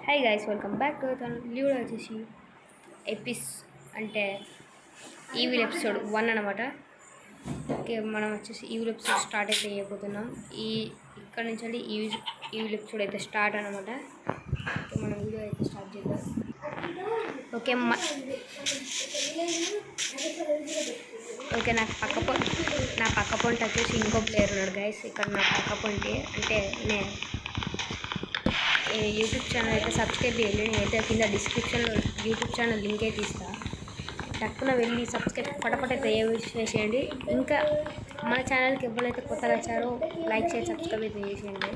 Hi guys, welcome back to channel. లీవ్లో వచ్చేసి అంటే ఈవిల్ ఎపిసోడ్ 1 అనమాట. ఓకే, మనం వచ్చేసి ఈవిల్ ఎపిసోడ్ స్టార్ట్ అయితే చేయబోతున్నాం. ఇక్కడ నుంచి అండి ఈవిల్ ఎపిసోడ్ అయితే స్టార్ట్ అనమాట. ఓకే, మనం వీడియో అయితే స్టార్ట్ చేద్దాం. ఓకే ఓకే నా పక్క పొంటి వచ్చేసి ఇంకో ప్లేయర్ ఉన్నాడు గైస్. ఇక్కడ నా పక్క పొంటి అంటే యూట్యూబ్ ఛానల్ అయితే సబ్స్క్రైబ్ చేయండి. నేనైతే కింద డిస్క్రిప్షన్లో యూట్యూబ్ ఛానల్ లింక్ అయితే ఇస్తాను. టక్కున వెళ్ళి సబ్స్క్రైబ్ ఫటాఫట చేసేయండి. ఇంకా మన ఛానల్కి ఎవరైతే కొత్తగా వచ్చారో లైక్ చేసి సబ్స్క్రైబ్ అయితే చేసేయండి.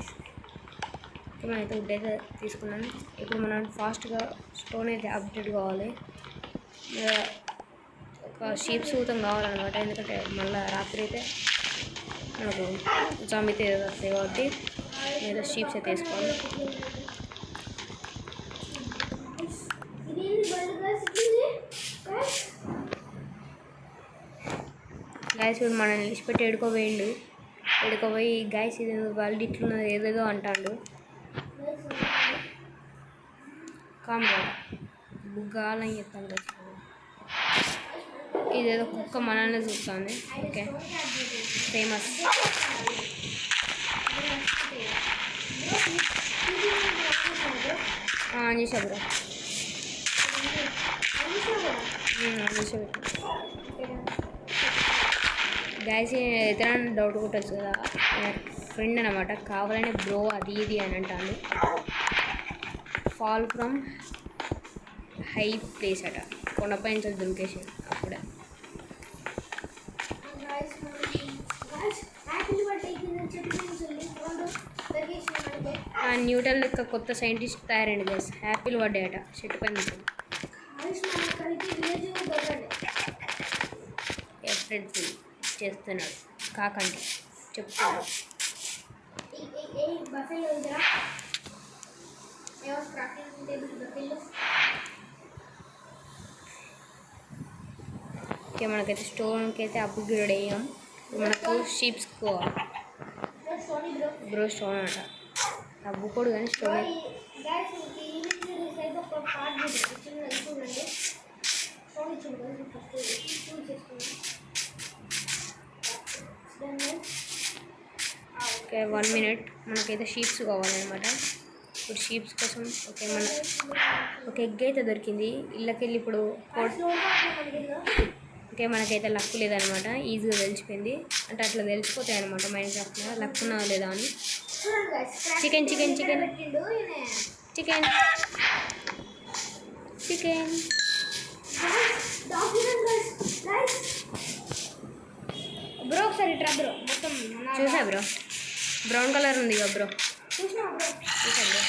మనమైతే వుడ్ అయితే తీసుకున్నాం. ఇప్పుడు మనం ఫాస్ట్గా స్టోన్ అయితే అప్డేట్ కావాలి. ఒక షీప్ సూతం కావాలన్నమాట. ఎందుకంటే మళ్ళీ రాత్రి అయితే మనకు జాంబీ అయితే వస్తాయి కాబట్టి ఏదో షీప్స్ అయితే వేసుకోవాలి. గైస్ ఇప్పుడు మనం నిలిచిపెట్టి ఎడుకోపోయి గైస్ ఇది వాళ్ళు ఇట్లున్నది ఏదేదో అంటాడు. కామ్గా బుగ్గాలని చెప్తాను గైస్. ఇదేదో కుక్క మనల్ని చూస్తుంది. ఓకే, ఫేమస్ అంజీషా బ్రో గైస్ ఎదురైనా డౌట్ కొట్టచ్చు కదా, ఫ్రెండ్ అనమాట. కావాలని బ్రో అది ఇది అని అంటాను. ఫాల్ ఫ్రమ్ హై ప్లేస్ అట, కొండపై నుంచి దుంకేసి అప్పుడే. న్యూటన్ లెక్క కొత్త సైంటిస్ట్ తయారైంది గైస్. హ్యాపీలు పడ్డాయి అట చెట్టు పైన. ఫ్రెండ్స్ చేస్తున్నాడు కాకండి చెప్తున్నాడు. ఓకే, మనకైతే స్టోన్కి అయితే అప్గ్రేడ్ అయ్యాం. మనకు షీప్స్ బ్రో స్టోన్ అంట అవ్వకూడదు కానీ స్టోన్. ఓకే 1 minute మనకైతే షీప్స్ కావాలన్నమాట. ఇప్పుడు షీప్స్ కోసం ఒక ఎగ్ అయితే దొరికింది. ఇళ్ళకెళ్ళి ఇప్పుడు ఓకే మనకైతే లక్ లేదనమాట. ఈజీగా తెలిసిపోయింది. అంటే అట్లా తెలిసిపోతాయి అనమాట మైన్క్రాఫ్ట్లో లక్ ఉన్నా లేదా అని. చికెన్ బ్రో ఒకసారి ఇట్రా బ్రో. మొత్తం చూసా బ్రో, బ్రౌన్ కలర్ ఉంది కదా బ్రో. చూసా బ్రో.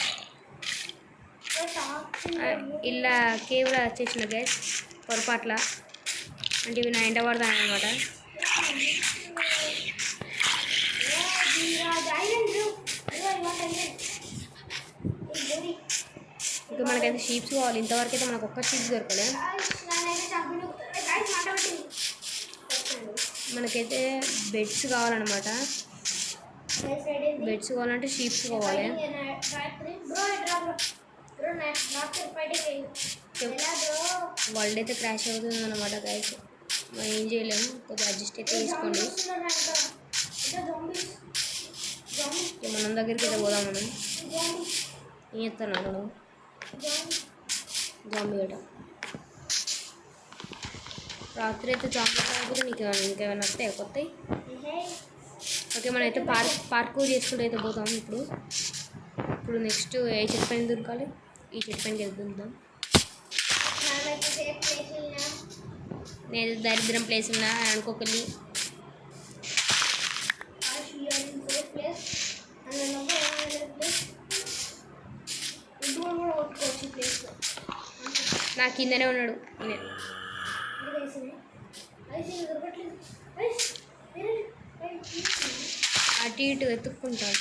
ఇలా కేవ్లో వచ్చేసిన గ్యాస్ పొరపాట్ల అంటే ఇవి నా ఎంట పడతాను అనమాట. ఇంకా మనకైతే షీప్స్ కావాలి. ఇంతవరకు అయితే మనకు ఒక్క షీప్స్ దొరకలే. మనకైతే బెడ్స్ కావాలన్నమాట. బెడ్స్ కావాలంటే షీప్స్ కావాలి. వరల్డ్ అయితే క్రాష్ అవుతుంది అన్నమాట గైస్. మనం ఏం చేయలేము, కొద్దిగా అడ్జస్ట్ అయితే తీసుకోండి. మనం దగ్గరికి అయితే పోదాం. మనం ఏం చేస్తున్నాను జాంబీ గట. రాత్రి అయితే జాంబీ కాకపోతే ఇంకేమైనా వస్తాయి కొత్తవి. ఓకే, మనం అయితే పార్కూర్ చేసుకుంటూ అయితే పోతాం. ఇప్పుడు నెక్స్ట్ ఏ చెట్టు పైన దొరకాలి? ఈ చెట్టు పైనకి అయితే దొరుకుతాం. నేను దరిద్రం ప్లేస్ ఉన్నా అనుకోకలి. నా కిందనే ఉన్నాడు. అటు ఇటు వెతుక్కుంటాడు.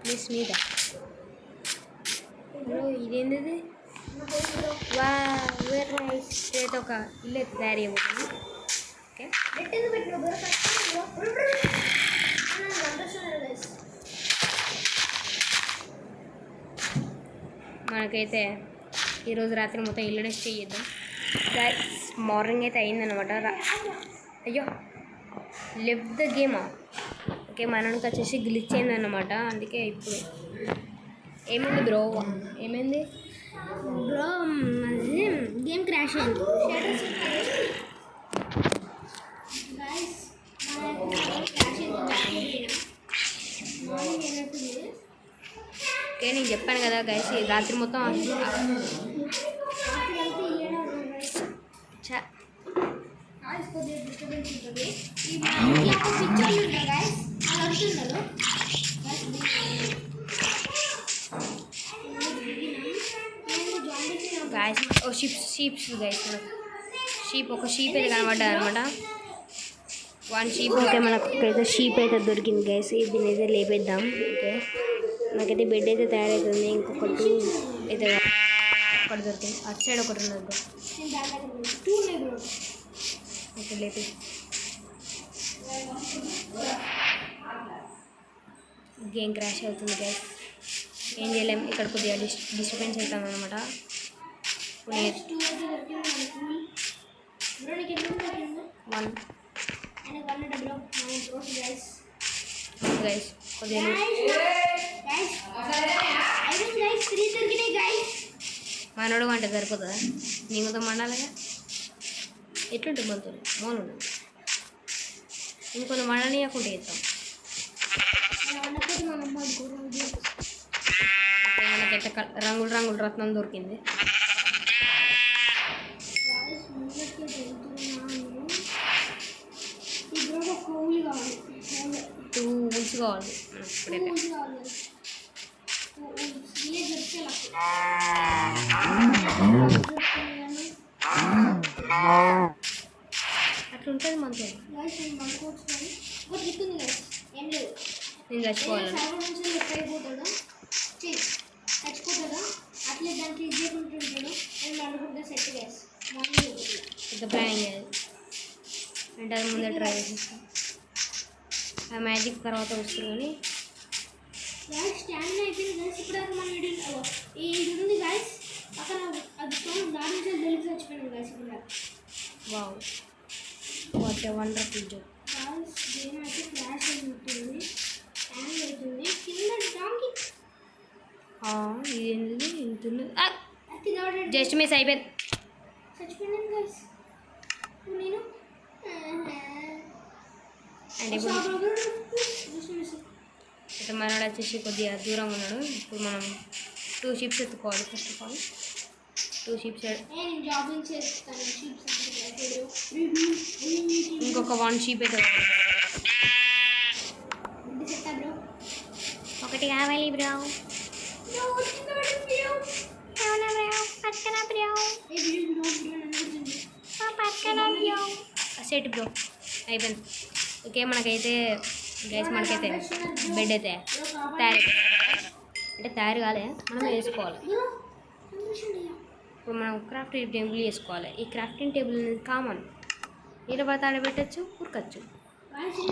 ప్లీజ్ మీద ఇదేంటిది? వా వేరే అయితే ఒక ఇల్లు అయితే తయారు చేయబోతుంది. ఓకే మనకైతే ఈరోజు రాత్రి మొత్తం ఇల్లునే స్టే చేద్దాం గైస్. మార్నింగ్ అయితే అయిందనమాట. అయ్యో లెఫ్ట్ ద గేమా. ఓకే మనకి వచ్చేసి గ్లిచ్ అయిందన్నమాట. అందుకే ఇప్పుడు ఏమైంది బ్రో? ఏమైంది బ్రో? అది గేమ్ క్రాష్ అయింది. ఓకే నేను చెప్పాను కదా గైస్, రాత్రి మొత్తం గైస్ షీప్స్ గైస్. ఒక షీప్ అయితే కనబడ్డా అనమాట. 1 షీప్. ఓకే మనకైతే షీప్ అయితే దొరికింది గైస్. దీన్ని అయితే లేపేద్దాం. ఓకే నాకైతే బెడ్ అయితే తయారవుతుంది. ఇంకొకటి అయితే ఒకటి దొరికింది. అటు సైడ్ ఒకటి ఉన్నది. ఓకే లేపి గేమ్ క్రాష్ అవుతుంది గైస్. ఏం చేయలేము. ఇక్కడ కొద్దిగా డిస్టర్బెన్స్ అవుతాం అనమాట. గైస్ కొద్దిగా మనోడు అంటే సరిపోతుందా? నీతో మండాలిగా. ఎట్లుంటుంది మనతో మోనుడు? ఇంకొంత మండనీయకుండా చేస్తాం. మనకైతే రంగుల రత్నం దొరికింది. 2 ఊల్స్ కావాలి ఇప్పుడైతే. అట్లా ఉంటుంది మనతో. నేను చచ్చిపోవాలని పెద్ద ప్లానింగ్ అది. అంటే అది ముందే ట్రై చేసేస్తాం. ఆ మ్యాజిక్ తర్వాత వస్తుంది కానీ wow what a wonderful joke. ఇదేంటి ఇంత జస్ట్ మిస్ అయిపోయింది. అండ్ ఇప్పుడు అయితే మనోడు వచ్చేసి కొద్దిగా దూరంగా ఉన్నాడు. ఇప్పుడు మనం 2 షిప్స్ ఎత్తుకోవాలి. First of all 2 ships. ఇంకొక 1 షీప్ అయితే ఒకటి కావాలి బ్రో. సెట్ బ్రో అయిపోయింది. ఓకే మనకైతే గైస్ మనకైతే బెడ్ అయితే తయారు కాలే, మనం వేసుకోవాలి. ఇప్పుడు మనం క్రాఫ్టింగ్ టేబుల్ చేసుకోవాలి. ఈ క్రాఫ్టింగ్ టేబుల్ అనేది కామన్. నీళ్ళ పడితే ఆడబెట్టచ్చు, ఉరకచ్చు,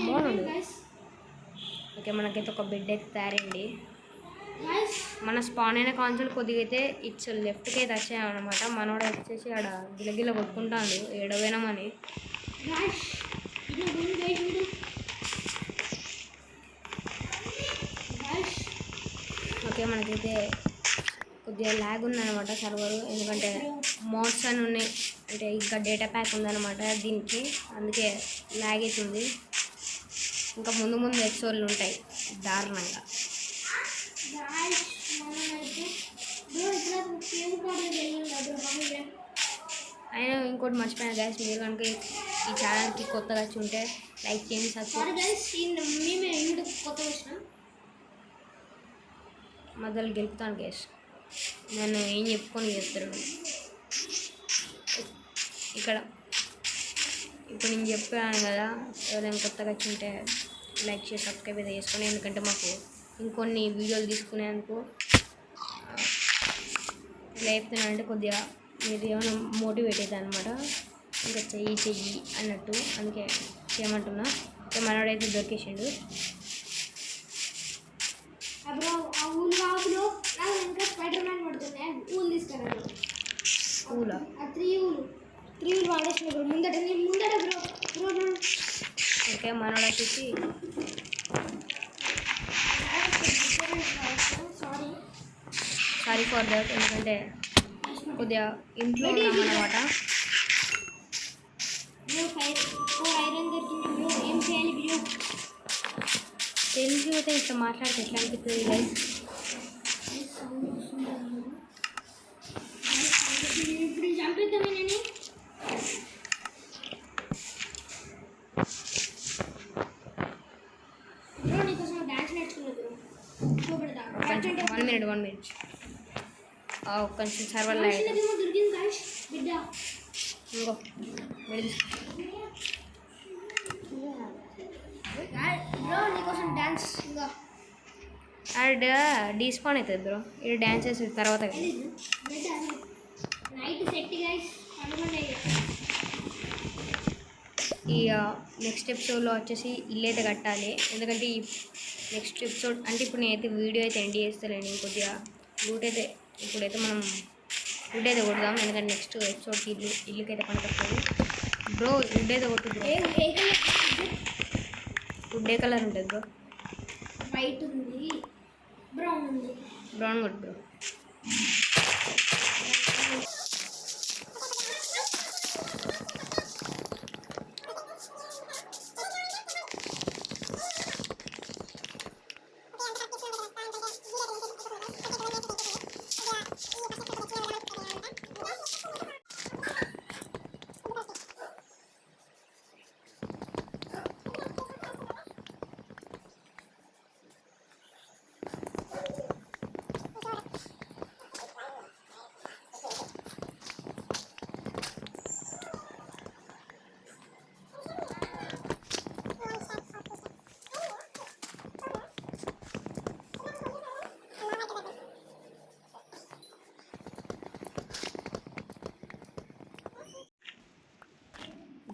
బాగుంది. ఓకే మనకైతే ఒక బెడ్ అయితే తయారైంది. మన స్పాన్ అయిన కాన్సోల్ కొద్దిగా అయితే ఇట్స్ లెఫ్ట్కి అయితే వచ్చాయన్నమాట. మనోడు వచ్చేసి ఆడ గిలగిల కొట్టుకుంటాడు ఏడవేనామని. ఓకే మనకైతే కొద్దిగా ల్యాగ్ ఉందన్నమాట సర్వరు. ఎందుకంటే మోడ్స్ అని ఉన్నాయి, అంటే ఇంకా డేటా ప్యాక్ ఉందన్నమాట దీనికి, అందుకే ల్యాగ్ అవుతుంది. ఇంకా ముందు ఎపిసోడ్లు ఉంటాయి దారుణంగా. అయినా ఇంకోటి మర్చిపోయినా గైస్, మీరు కనుక ఈ ఛానల్కి కొత్తగా వచ్చి ఉంటే లైక్ చేయండి, సబ్స్క్రైబ్. మధ్యలో గెలుపుతాను గైస్, నేను ఏం చెప్పుకొని చేస్తాను ఇక్కడ. ఇప్పుడు నేను చెప్పాను కదా, ఎవరైనా కొత్తగా వచ్చి ఉంటే లైక్ చేసి సబ్స్క్రైబ్ అయితే చేసుకొని, ఎందుకంటే మాకు ఇంకొన్ని వీడియోలు తీసుకునేందుకు ఇలా చెప్తున్నానంటే కొద్దిగా మీరు ఏమైనా మోటివేట్ అవుతుంది అనమాట. ఇంకా చెయ్యి అన్నట్టు, అందుకే చేయమంటున్నా. మనోడైతే దొరికేసిండు. స్పైడర్ మ్యాన్ పడుతున్నాయి ఊలు తీసుకున్నాను పూల ఆ త్రీ ఊలు వాడేసిన బ్రో ముందట బ్రో బ్రో బ్రో ఓకే మనోడు వచ్చేసి సారీ ఫర్ దట్, ఎందుకంటే కొద్దిగా ఇంట్లో ఉన్నామన్నమాట. బ్రో 4 ఐరన్ దొరికింది బ్రో, ఏం చేయాలి బ్రో? తెలుగు అయితే ఇట్లా మాట్లాడితే ఎట్లా అనిపిస్తుంది గైస్? ఇప్పుడు చంపేద్దామేనని బ్రో నీకోసం డాన్స్ నేర్చుకున్నా బ్రో, చూపెడతా. 1 minute కొంచెం సర్వర్లో అయితే చిన్నదేమో దొరికింది గాయ్స్ బిడ్డ. ఇంకో వెళ్ళి బ్రో నీకోసం డాన్స్ ఇంకా అండ్ డిస్పాన్ అవుతుంది బ్రో. ఇది డ్యాన్స్ చేసిన తర్వాత కదా. బిడ్డ నైట్ సెట్ గాయ్స్ అనుకోండి. ఈ నెక్స్ట్ ఎపిసోడ్లో వచ్చేసి ఇల్లు అయితే కట్టాలి, ఎందుకంటే ఈ నెక్స్ట్ ఎపిసోడ్ అంటే ఇప్పుడు నేనైతే వీడియో అయితే ఎండ్ చేస్తానండి. కొద్దిగా లూట్ అయితే ఇప్పుడైతే మనం వుడ్ అయితే కొడదాం, ఎందుకంటే నెక్స్ట్ ఎపిసోడ్కి ఇల్లుకైతే పని తక్కువ. బ్రో వుడ్ అయితే కొట్టు బ్రో. వుడ్ ఏ కలర్ ఉంటుంది బ్రో? వైట్ ఉంది, బ్రౌన్ ఉంది. బ్రౌన్ కొట్టు బ్రో.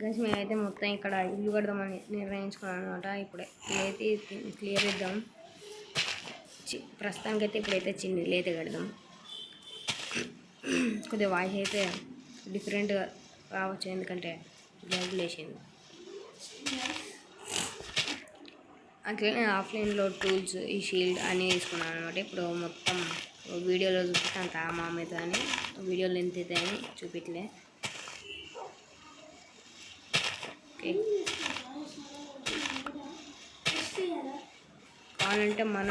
గైస్ మేమైతే మొత్తం ఇక్కడ ఇల్లు కడదామని నిర్ణయించుకున్నాను అనమాట. ఇప్పుడే ఇదైతే క్లియర్ ఇద్దాం. ప్రస్తుతానికైతే ఇప్పుడైతే చిన్న ఇల్లు అయితే కడదాం. కొద్దిగా వాయిస్ అయితే డిఫరెంట్గా రావచ్చు, ఎందుకంటే గ్యాస్ లేచింది. అట్లనే ఆఫ్లైన్లో టూల్స్, ఈ షీల్డ్ అన్నీ తీసుకున్నాను అనమాట. ఇప్పుడు మొత్తం వీడియోలో చూపిస్తే అంత మామూలుగా అని వీడియోలో ఎంత అయితే అని చూపించలే. ఓకే, కావాలంటే మన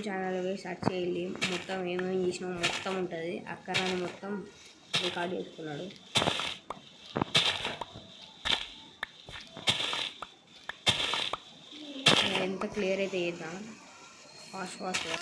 ఛానల్ పోయి సెర్చ్ చేయాలి. మొత్తం ఏమేమి చేసినామో మొత్తం ఉంటుంది. అక్కరాని మొత్తం రికార్డ్ చేసుకున్నాడు. ఎంత క్లియర్ అయితే చేద్దాం ఫాస్ట్గా.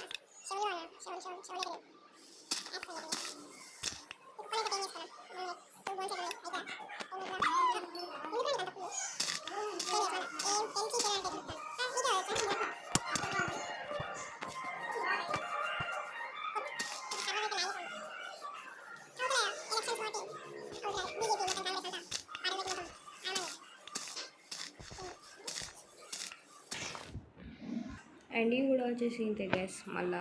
అండ్ ఇవి కూడా వచ్చేసి ఇంతే గైస్. మళ్ళీ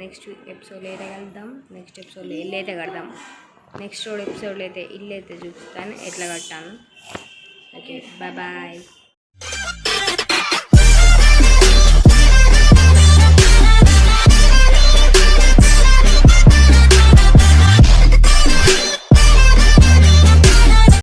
నెక్స్ట్ ఎపిసోడ్లో అయితే కలుద్దాం. నెక్స్ట్ ఎపిసోడ్లో ఇల్లు అయితే కడదాం. నెక్స్ట్ ఎపిసోడ్లో అయితే ఇల్లు అయితే చూపిస్తాను ఎట్లా కట్టాను. Okay, bye bye.